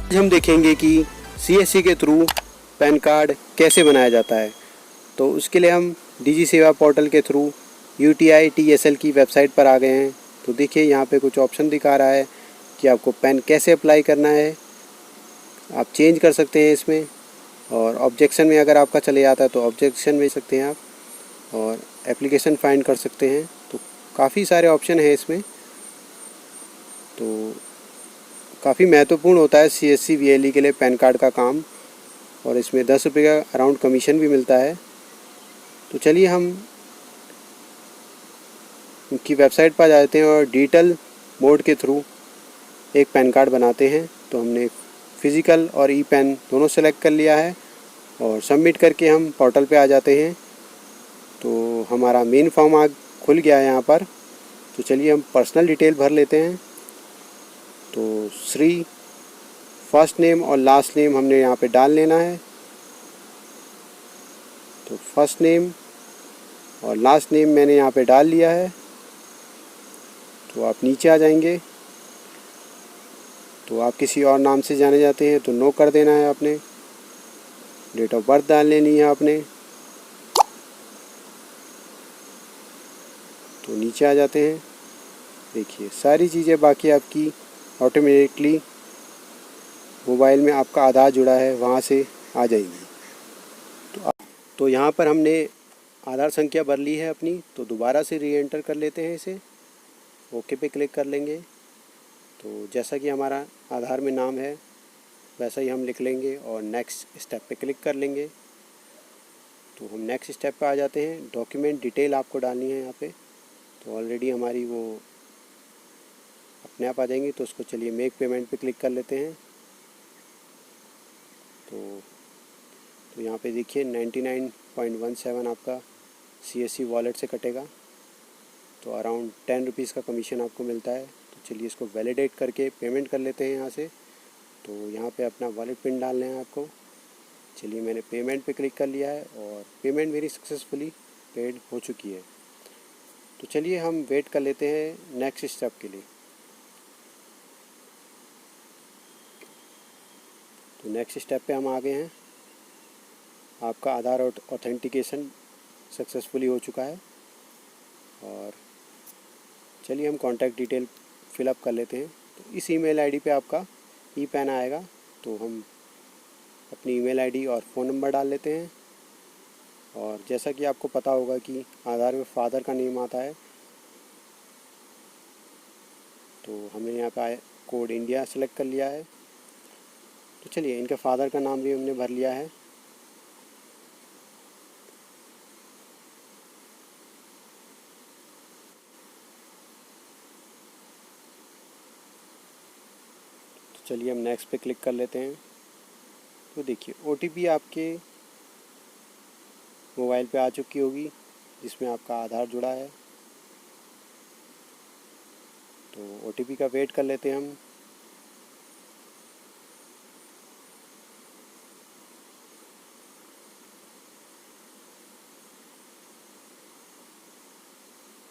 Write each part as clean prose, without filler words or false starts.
आज हम देखेंगे कि सीएससी के थ्रू पैन कार्ड कैसे बनाया जाता है। तो उसके लिए हम डिजी सेवा पोर्टल के थ्रू यूटीआई टीएसएल की वेबसाइट पर आ गए हैं। तो देखिए यहाँ पे कुछ ऑप्शन दिखा रहा है कि आपको पैन कैसे अप्लाई करना है। आप चेंज कर सकते हैं इसमें, और ऑब्जेक्शन में अगर आपका चले जाता है तो ऑब्जेक्शन भेज सकते हैं आप, और एप्लीकेशन फाइंड कर सकते हैं। तो काफ़ी सारे ऑप्शन हैं इसमें। तो काफ़ी महत्वपूर्ण होता है सीएससी वीएलई के लिए पैन कार्ड का काम, और इसमें 10 रुपये का अराउंड कमीशन भी मिलता है। तो चलिए हम उनकी वेबसाइट पर जाते हैं और डिजिटल मोड के थ्रू एक पैन कार्ड बनाते हैं। तो हमने फ़िज़िकल और ई पैन दोनों सेलेक्ट कर लिया है और सबमिट करके हम पोर्टल पे आ जाते हैं। तो हमारा मेन फॉर्म खुल गया है यहाँ पर। तो चलिए हम पर्सनल डिटेल भर लेते हैं। तो श्री फर्स्ट नेम और लास्ट नेम हमने यहाँ पे डाल लेना है। तो फर्स्ट नेम और लास्ट नेम मैंने यहाँ पे डाल लिया है। तो आप नीचे आ जाएंगे। तो आप किसी और नाम से जाने जाते हैं तो नो कर देना है आपने। डेट ऑफ बर्थ डाल लेनी है आपने। तो नीचे आ जाते हैं। देखिए सारी चीज़ें बाकी आपकी ऑटोमेटिकली मोबाइल में आपका आधार जुड़ा है वहाँ से आ जाएगी। तो यहाँ पर हमने आधार संख्या भर ली है अपनी। तो दोबारा से री एंटर कर लेते हैं इसे। ओके पे क्लिक कर लेंगे। तो जैसा कि हमारा आधार में नाम है वैसा ही हम लिख लेंगे और नेक्स्ट स्टेप पे क्लिक कर लेंगे। तो हम नेक्स्ट स्टेप पे आ जाते हैं। डॉक्यूमेंट डिटेल आपको डालनी है यहाँ पे। तो ऑलरेडी हमारी वो अपने आप आ जाएंगी। तो उसको चलिए मेक पेमेंट पे क्लिक कर लेते हैं। तो यहाँ पे देखिए 99.17 आपका सीएससी वॉलेट से कटेगा। तो अराउंड 10 रुपीज़ का कमीशन आपको मिलता है। तो चलिए इसको वैलिडेट करके पेमेंट कर लेते हैं यहाँ से। तो यहाँ पे अपना वॉलेट पिन डालना है आपको। चलिए मैंने पेमेंट पे क्लिक कर लिया है और पेमेंट मेरी सक्सेसफुली पेड हो चुकी है। तो चलिए हम वेट कर लेते हैं नेक्स्ट स्टेप के लिए। तो नेक्स्ट स्टेप पे हम आ गए हैं। आपका आधार ऑथेंटिकेशन सक्सेसफुली हो चुका है। और चलिए हम कॉन्टैक्ट डिटेल फिलअप कर लेते हैं। तो इस ईमेल आईडी पे आपका ई पैन आएगा। तो हम अपनी ईमेल आईडी और फ़ोन नंबर डाल लेते हैं। और जैसा कि आपको पता होगा कि आधार में फादर का नेम आता है। तो हमने यहाँ पे कोड इंडिया सेलेक्ट कर लिया है। तो चलिए इनके फादर का नाम भी हमने भर लिया है। तो चलिए हम नेक्स्ट पे क्लिक कर लेते हैं। तो देखिए ओटीपी आपके मोबाइल पे आ चुकी होगी जिसमें आपका आधार जुड़ा है। तो ओटीपी का वेट कर लेते हैं हम।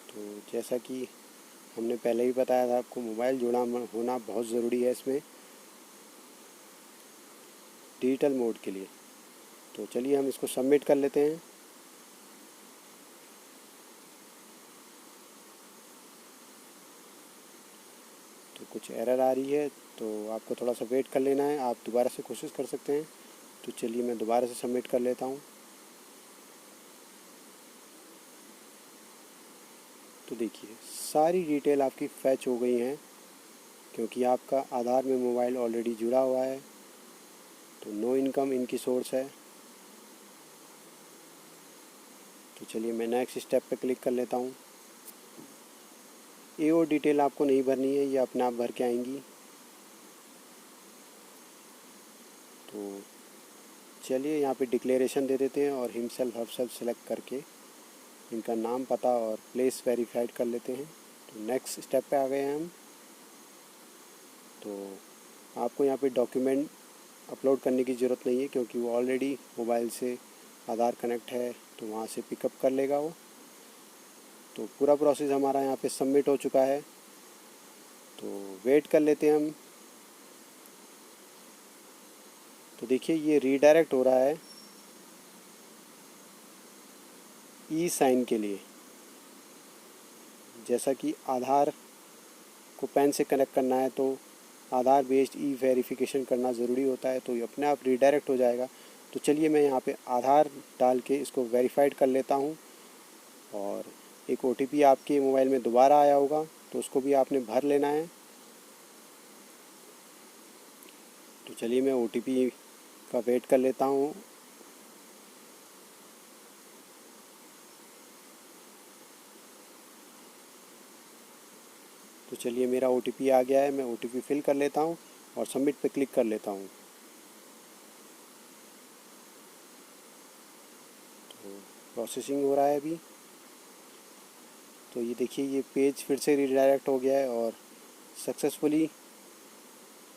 तो जैसा कि हमने पहले ही बताया था आपको, मोबाइल जुड़ा होना बहुत ज़रूरी है इसमें डिजिटल मोड के लिए। तो चलिए हम इसको सबमिट कर लेते हैं। तो कुछ एरर आ रही है तो आपको थोड़ा सा वेट कर लेना है। आप दोबारा से कोशिश कर सकते हैं। तो चलिए मैं दोबारा से सबमिट कर लेता हूँ। तो देखिए सारी डिटेल आपकी फैच हो गई हैं क्योंकि आपका आधार में मोबाइल ऑलरेडी जुड़ा हुआ है। तो नो इनकम इनकी सोर्स है। तो चलिए मैं नेक्स्ट स्टेप पे क्लिक कर लेता हूँ। ये और डिटेल आपको नहीं भरनी है, ये अपने आप भर के आएंगी। तो चलिए यहाँ पे डिक्लेरेशन दे देते हैं और हिमसेल्फ हरसेल्फ सेलेक्ट करके इनका नाम पता और प्लेस वेरीफाइड कर लेते हैं। तो नेक्स्ट स्टेप पे आ गए हैं हम। तो आपको यहाँ पे डॉक्यूमेंट अपलोड करने की ज़रूरत नहीं है क्योंकि वो ऑलरेडी मोबाइल से आधार कनेक्ट है। तो वहाँ से पिकअप कर लेगा वो। तो पूरा प्रोसेस हमारा यहाँ पे सबमिट हो चुका है। तो वेट कर लेते हैं हम। तो देखिए ये रीडायरेक्ट हो रहा है ई साइन के लिए। जैसा कि आधार को पैन से कनेक्ट करना है तो आधार बेस्ड ई वेरिफिकेशन करना ज़रूरी होता है, तो ये अपने आप रीडायरेक्ट हो जाएगा। तो चलिए मैं यहाँ पे आधार डाल के इसको वेरीफाइड कर लेता हूँ। और एक OTP आपके मोबाइल में दोबारा आया होगा, तो उसको भी आपने भर लेना है। तो चलिए मैं OTP का वेट कर लेता हूँ। तो चलिए मेरा OTP आ गया है, मैं OTP फिल कर लेता हूँ और सबमिट पे क्लिक कर लेता हूँ। तो प्रोसेसिंग हो रहा है अभी। तो ये देखिए ये पेज फिर से रीडायरेक्ट हो गया है और सक्सेसफुली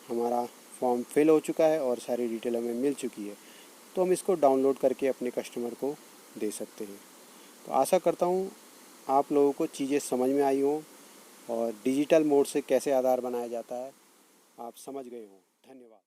हमारा फॉर्म फिल हो चुका है और सारी डिटेल हमें मिल चुकी है। तो हम इसको डाउनलोड करके अपने कस्टमर को दे सकते हैं। तो आशा करता हूँ आप लोगों को चीज़ें समझ में आई हों और डिजिटल मोड से कैसे आधार बनाया जाता है आप समझ गए हों। धन्यवाद।